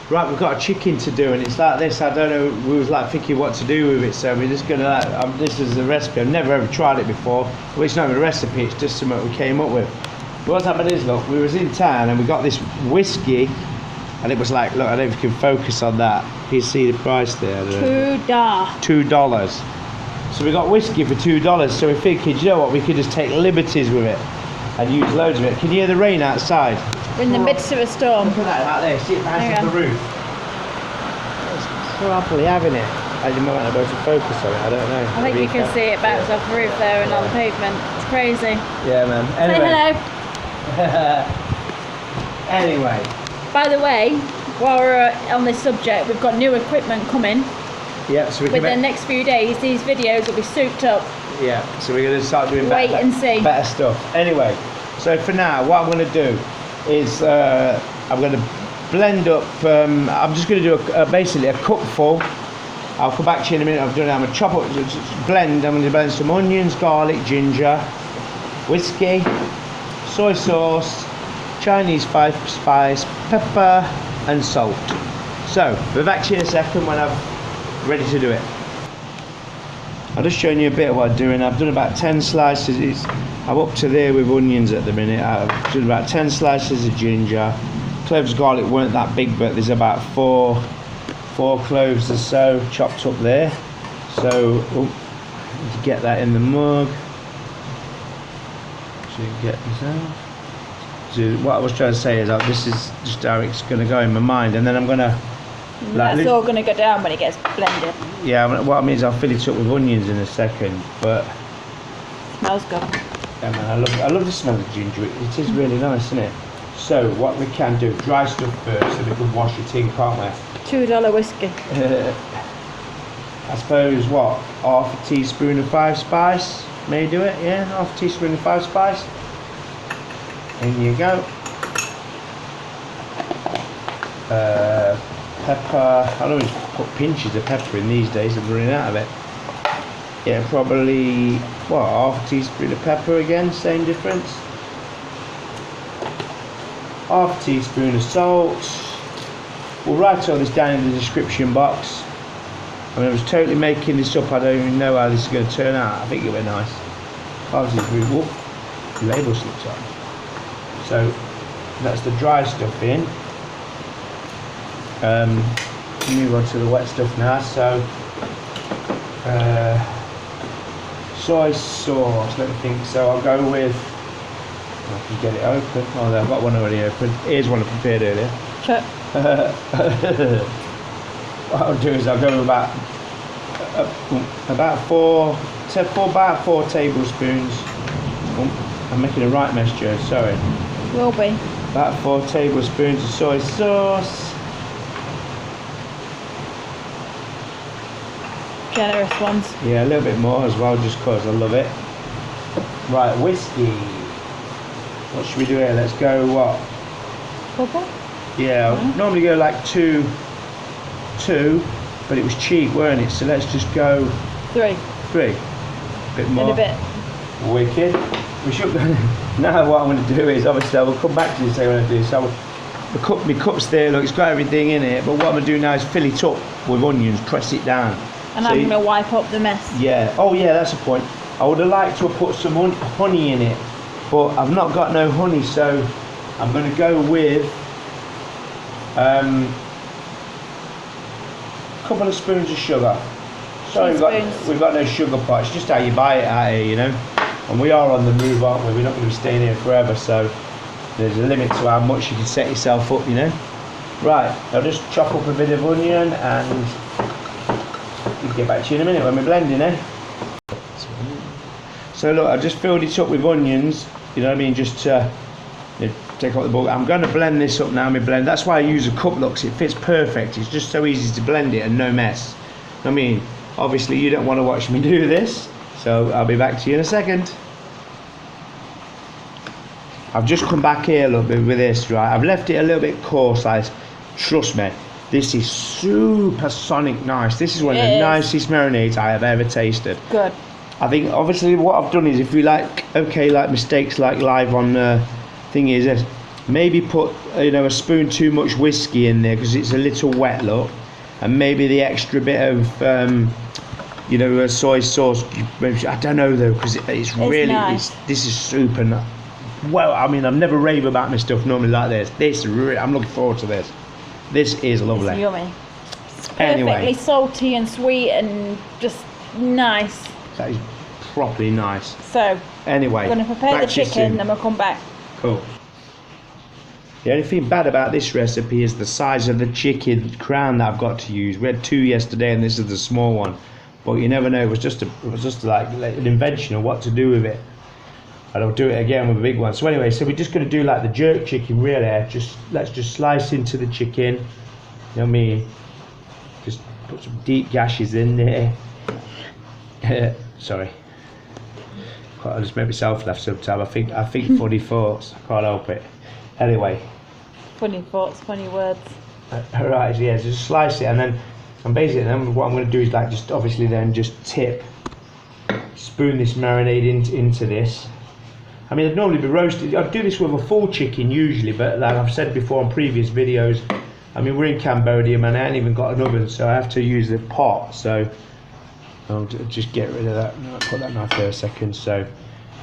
Right, we've got a chicken to do, and it's like this. I don't know. We was like thinking what to do with it, so we're just gonna. This is the recipe. I've never ever tried it before. Well, it's not even a recipe. It's just something we came up with. But what's happened is, look, we was in town and we got this whiskey, and it was like, look, I don't know if you can focus on that. Can you see the price there? $2. So we got whiskey for $2. So we're thinking, you know what? We could just take liberties with it and use loads of it. Can you hear the rain outside? We're in the midst of a storm. Look at that, like there, see it bounce off the roof. It's properly having it. I might not be able to focus on it, I don't know. I think you can see it bounce off the roof there and on the pavement. It's crazy. Yeah, man. Anyway. Say hello. Anyway. By the way, while we're on this subject, we've got new equipment coming. Yeah, so we can within the next few days, these videos will be souped up. Yeah, so we're going to start doing better stuff. Anyway, so for now, what I'm going to do is I'm going to blend up. I'm just going to do basically a cupful. I'll come back to you in a minute. I'm going to chop up, blend. I'm going to blend some onions, garlic, ginger, whiskey, soy sauce, Chinese spice, pepper, and salt. So we're back to you in a second when I'm ready to do it. I'm just showing you a bit of what I'm doing. I've done about 10 slices. I'm up to there with onions at the minute. I've done about 10 slices of ginger. Cloves garlic weren't that big, but there's about four cloves or so chopped up there. So to get that in the mug. So you get this out. So what I was trying to say is this is just how it's going to go in my mind, and then I'm going to. That's all going to go down when it gets blended. Yeah, what I mean is I'll fill it up with onions in a second, but. Smells good. Yeah, man, I love the smell of ginger. It is really nice, isn't it? So what we can do, dry stuff first, so we can wash it in, can't we? $2 whiskey. I suppose what, half a teaspoon of 5 spice may do it. Yeah, half a teaspoon of 5 spice. In you go. Pepper. I always put pinches of pepper in these days. I'm running out of it. Yeah, probably what, half a teaspoon of pepper again. Same difference. Half a teaspoon of salt. We'll write all this down in the description box. I mean, I was totally making this up. I don't even know how this is going to turn out. I think it'll be nice. Obviously, the label slipped on. So that's the dry stuff in. Move on to the wet stuff now. So soy sauce. Let me think. So I'll go with. I can get it open. Oh, I've got one already open. Here's one I prepared earlier. Sure. What I'll do is I'll go with about four tablespoons. Oh, I'm making a right mess, Joe. Sorry. Will be. About 4 tablespoons of soy sauce. Generous ones. Yeah, a little bit more as well, just cause I love it. Right, whiskey. What should we do here? Let's go what? Couple? Yeah, normally go like two, but it was cheap, weren't it? So let's just go 3. A bit more. In a bit. Wicked. We should. Now what I'm going to do is, obviously I will come back to this what I'm going to do. So my cup's there, look, it's got everything in it, but what I'm going to do now is fill it up with onions, press it down. And I'm going to wipe up the mess. Yeah, oh yeah, that's a point. I would have liked to have put some honey in it, but I've not got no honey, so I'm going to go with a couple of spoons of sugar. Sorry, we've got no sugar pot. It's just how you buy it out here, you know. And we are on the move, aren't we? We're not going to be staying here forever, so there's a limit to how much you can set yourself up, you know. Right, I'll just chop up a bit of onion and we'll get back to you in a minute when we're blending, eh? So look, I just filled it up with onions, you know what I mean, just to take out the bulk. I'm going to blend this up now, my blend. That's why I use a cup, looks, it fits perfect. It's just so easy to blend it and no mess. I mean, obviously you don't want to watch me do this, so I'll be back to you in a second. I've just come back here a little bit with this, right? I've left it a little bit coarse, like, trust me, this is super sonic nice. This is one of the nicest marinades I have ever tasted. Good. I think obviously what I've done is, if you like mistakes like live on thing is this, maybe put a spoon too much whiskey in there because it's a little wet look, and maybe the extra bit of soy sauce. I don't know though, because it's really nice. This is super nice. Well, I mean, I've never rave about my stuff normally like this. I'm looking forward to this. This is lovely. It's yummy. It's perfectly salty and sweet and just nice. That is properly nice. So anyway, we're going to prepare the chicken, then we'll come back. Cool. The only thing bad about this recipe is the size of the chicken crown that I've got to use. We had 2 yesterday, and this is the small one. But you never know. It was just like an invention of what to do with it. And I'll do it again with a big one. So anyway, so we're just going to do like the jerk chicken, really. Let's just slice into the chicken. You know what I mean? Just put some deep gashes in there. Sorry. I just make myself laugh sometimes. I think funny thoughts. I can't help it. Anyway. Funny thoughts, funny words. Alright, yeah, just slice it, and basically then what I'm going to do is like just obviously then just spoon this marinade into this. I mean, I'd normally be roasted. I'd do this with a full chicken usually, but like I've said before on previous videos, I mean, we're in Cambodia, man. I ain't even got an oven, so I have to use the pot. So I'll just get rid of that. I'll put that knife there a second. So,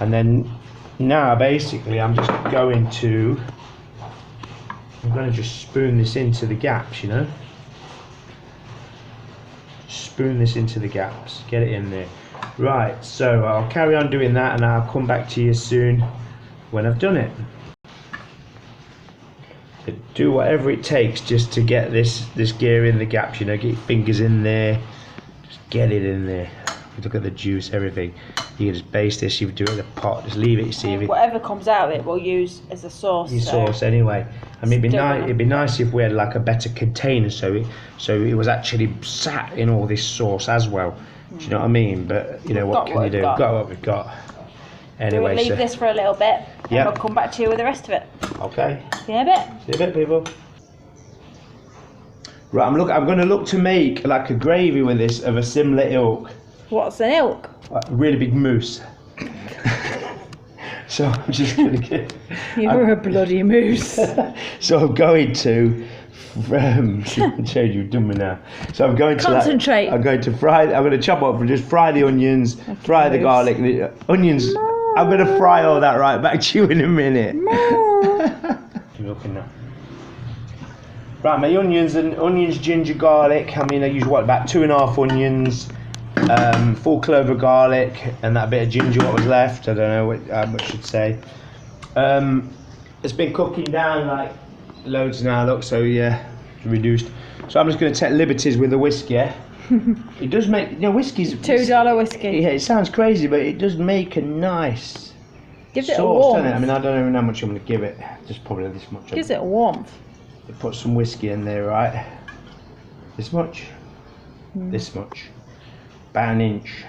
and then now basically I'm just going to just spoon this into the gaps, Spoon this into the gaps. Get it in there. Right, so I'll carry on doing that, and I'll come back to you soon when I've done it. Do whatever it takes just to get this gear in the gaps, get your fingers in there, just get it in there. Look at the juice, everything. You can just baste this, you can do it in a pot, just leave it, you see. Whatever comes out of it we'll use as a sauce. Sauce anyway. I mean, it'd be nice if we had like a better container so it was actually sat in all this sauce as well. Do you know what I mean? But what can you do? Got what we've got. Anyway, we'll leave this for a little bit, and we'll come back to you with the rest of it. Okay. See you in a bit. See you in a bit, people. Right, I'm going to look to make like a gravy with this of a similar ilk. What's an ilk? A really big moose. So I'm just going to get. You're a bloody moose. So I'm going to. Showed you done me now. So I'm going to concentrate. I'm going to chop up and just fry the onions, fry the garlic, the onions. No. I'm going to fry all that right back to you in a minute. No. You're looking now. Right, my onions, ginger, garlic. I mean, I use about 2.5 onions, full clove of garlic, and that bit of ginger what was left. I don't know how much I should say. It's been cooking down like loads now, look, so yeah, reduced. So I'm just going to take liberties with the whiskey. It does make, whiskey's $2 whiskey. Yeah, it sounds crazy, but it does make a nice gives sauce, it a warmth. doesn't it? I mean, I don't even know how much I'm going to give it. Just probably this much. Gives it a warmth. Put some whiskey in there, right? This much. This much. About an inch.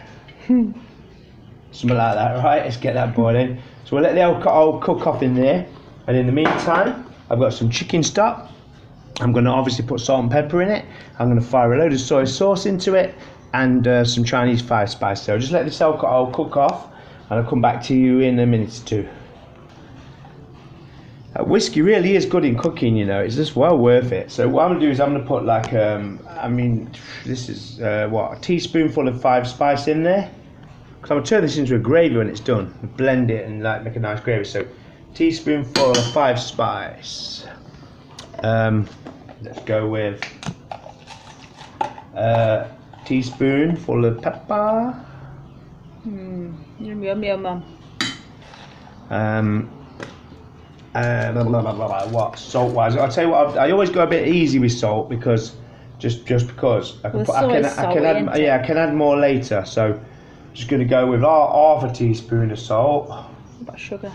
Something like that, right? Let's get that boiling. So we'll let the old cook off in there, and in the meantime, I've got some chicken stock. I'm going to obviously put salt and pepper in it. I'm going to fire a load of soy sauce into it and some Chinese five spice. So just let this all cook off, and I'll come back to you in a minute or two. Whiskey really is good in cooking, it's just well worth it. So what I'm going to do is I'm going to put like, this is a teaspoonful of five spice in there. Because I'm going to turn this into a gravy when it's done. Blend it and like make a nice gravy. So teaspoonful of five spice. Let's go with teaspoonful of pepper. Yum yum yum. What salt wise? I'll tell you what. I always go a bit easy with salt because just because I can add more later. So I'm just going to go with half a teaspoon of salt. What about sugar?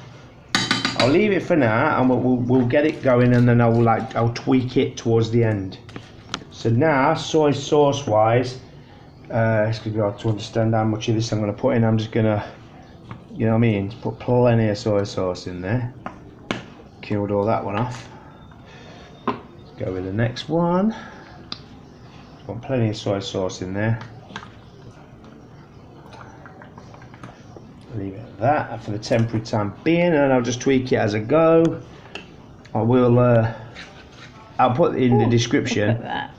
I'll leave it for now, and we'll get it going, and then I'll tweak it towards the end. So now, soy sauce wise, it's gonna be hard to understand how much of this I'm gonna put in. I'm just gonna, put plenty of soy sauce in there. Killed all that one off. Let's go with the next one. Got plenty of soy sauce in there. Leave it at that for the temporary time being, and I'll just tweak it as I go. I will. I'll put it in the description. That.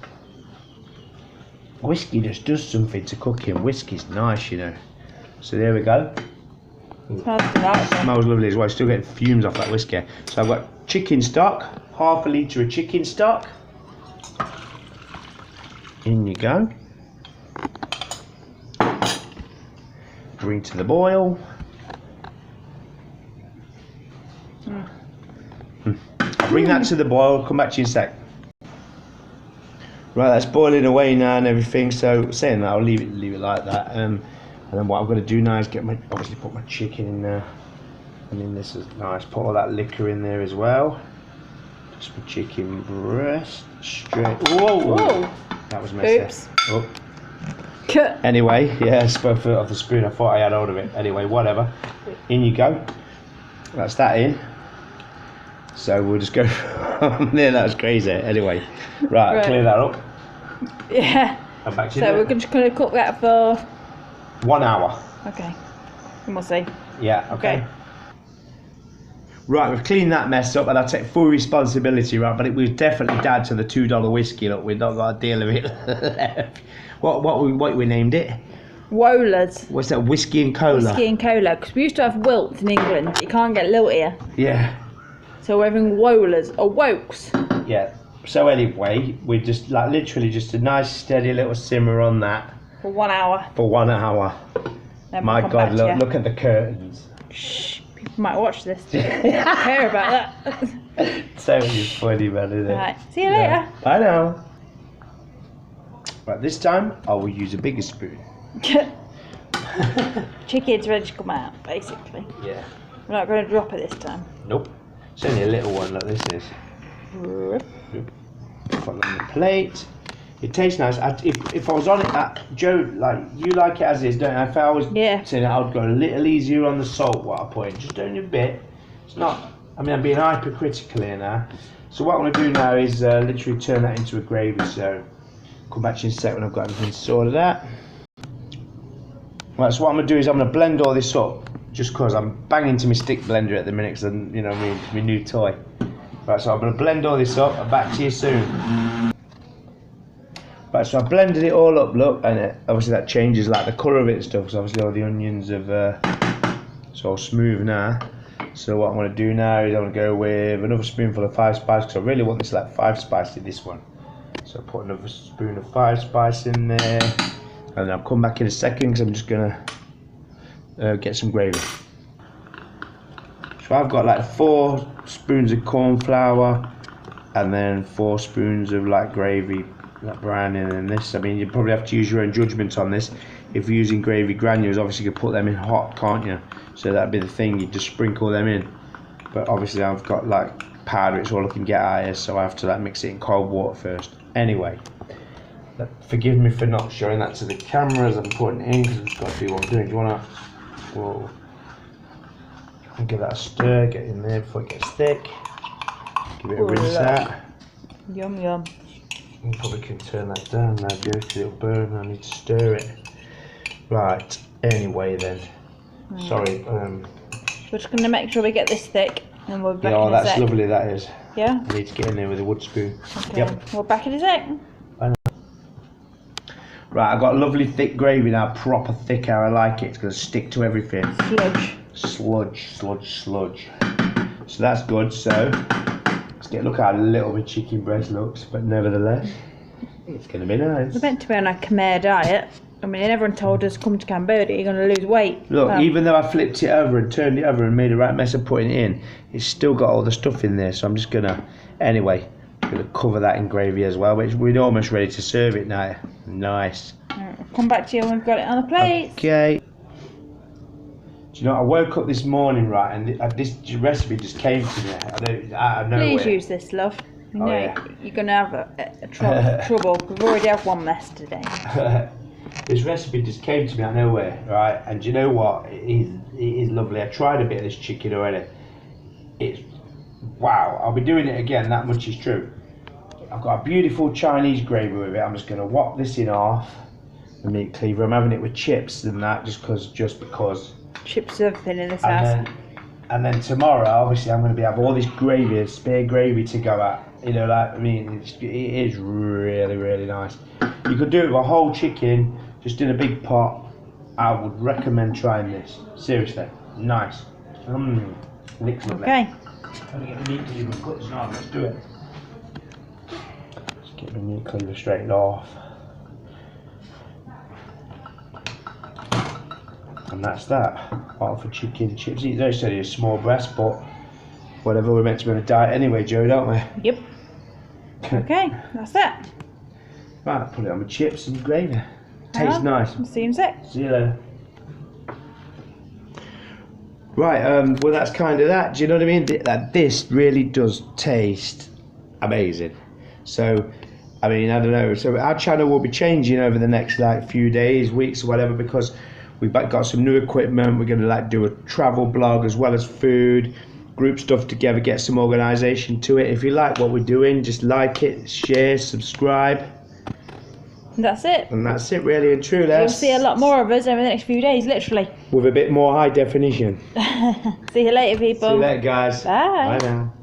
Whiskey just does something to cooking. Whiskey's nice, you know. So there we go. Smells lovely as well. Still getting fumes off that whiskey. So I've got chicken stock, half a litre of chicken stock. In you go. Bring to the boil. I'll bring that to the boil, come back to you in a sec. Right, that's boiling away now and everything, so saying that I'll leave it like that. And then what I'm going to do now is obviously put my chicken in there. And then this is nice, put all that liquor in there as well. Just my chicken breast, straight. Whoa! Whoa. That was messy. Oops. Oh. Anyway, yeah, I spoke off the spoon, I thought I had hold of it. Anyway, whatever. In you go. That's that in. So we'll just go from there. That was crazy. Anyway, right. Clear that up. Yeah. And back to so we're just going to cook that for 1 hour. Okay. And we'll see. Yeah. Okay. Right, we've cleaned that mess up, and I take full responsibility, right? But it was definitely down to the $2 whiskey. Look, we've not got a deal of it left. What we named it? Wohlers. What's that? Whiskey and cola. Whiskey and cola, because we used to have Wilts in England. You can't get Lilt here. Yeah. So we're having Wohlers or Wokes. Yeah. So anyway, we just literally just a nice steady little simmer on that. For 1 hour. For 1 hour. Then My God, look at the curtains. Shh. People might watch this. They don't care about that. So it's funny, man, isn't it? Right. See you later. I know. Right, this time I will use a bigger spoon. Chicken's ready to come out, basically. Yeah. We're not going to drop it this time. Nope. It's only a little one like this is. Put it on the plate. It tastes nice. If I was on it, Joe, like you like it as is, don't you? If I was saying it, I would go a little easier on the salt. What I put in, just only a bit. It's not. I mean, I'm being hypercritical here now. So what I'm going to do now is literally turn that into a gravy. So come back to you in a sec when I've got everything sorted out. Right. So what I'm going to do is I'm going to blend all this up, just because I'm banging to my stick blender at the minute, because you know my new toy. Right. So I'm going to blend all this up. I'm back to you soon. Right, so I blended it all up, look, and obviously that changes like the colour of it and stuff, because obviously all the onions have, it's all smooth now. So what I'm going to do now is I'm going to go with another spoonful of 5 spice, because I really want this like 5 spicy, this one. So I put another spoon of 5 spice in there, and then I'll come back in a second, because I'm just going to get some gravy. So I've got like 4 spoons of corn flour, and then 4 spoons of like gravy. That browning and this, I mean, you probably have to use your own judgment on this. If you're using gravy granules, obviously you can put them in hot, can't you? So that'd be the thing, you just sprinkle them in. But obviously I've got like powder, it's all I can get out here, so I have to like mix it in cold water first. Anyway, forgive me for not showing that to the camera as I'm putting it in, because I've just got to do what I'm doing. Do you want to, whoa, and give that a stir, get in there before it gets thick. Give it a rinse out. Yum yum. You probably can turn that down now, because it'll burn. I need to stir it. Right, anyway then. Sorry. We're just going to make sure we get this thick, and we'll be back in a sec. Yeah, that's lovely, that is. Yeah? I need to get in there with a wood spoon. Okay. Yep. We're back in a sec. I know. Right, I've got lovely thick gravy now, proper thick how I like it. It's going to stick to everything. Sludge. Sludge. So that's good, so... Look how little my chicken breast looks, but nevertheless, it's going to be nice. We're meant to be on a Khmer diet. I mean, everyone told us come to Cambodia, you're going to lose weight. Look, even though I flipped it over and turned it over and made a right mess of putting it in, it's still got all the stuff in there. So I'm just going to, anyway, going to cover that in gravy as well. Which we're almost ready to serve it now. Nice. Right, I'll come back to you when we've got it on the plate. Okay. Do you know, I woke up this morning, right, and this recipe just came to me out of nowhere. Please use this, love. You know, you're going to have a trouble. We've already had one mess today. This recipe just came to me out of nowhere, right, and do you know what? It is lovely. I tried a bit of this chicken already. It's, wow, I'll be doing it again, that much is true. I've got a beautiful Chinese gravy with it. I'm just going to whop this in half, the meat cleaver. I'm having it with chips and that, just because. Chips are everything in this house. And then tomorrow, obviously, I'm going to have all this gravy, spare gravy to go at. You know, like, I mean, it is really, really nice. You could do it with a whole chicken, just in a big pot. I would recommend trying this. Seriously, nice. Looks lovely. Okay. Let me get the meat cleaver cuts now. Let's do it. Let's get the meat cleaver straightened off. And that's that. All for chicken chips. There's only a small breast, but whatever. We're meant to be on a diet anyway, Joe, don't we? Yep. Okay, that's it. Right, put it on with chips and gravy. Tastes nice. Seems it. See you later. Right, well that's kind of that. Do you know what I mean? That this really does taste amazing. So, I mean, I don't know. So our channel will be changing over the next like few days, weeks, or whatever, because we've got some new equipment. We're going to like do a travel blog as well as food, group stuff together, get some organisation to it. If you like what we're doing, just like it, share, subscribe. That's it. And that's it, really and truly. You'll see a lot more of us over the next few days, literally. With a bit more high definition. See you later, people. See you later, guys. Bye. Bye now.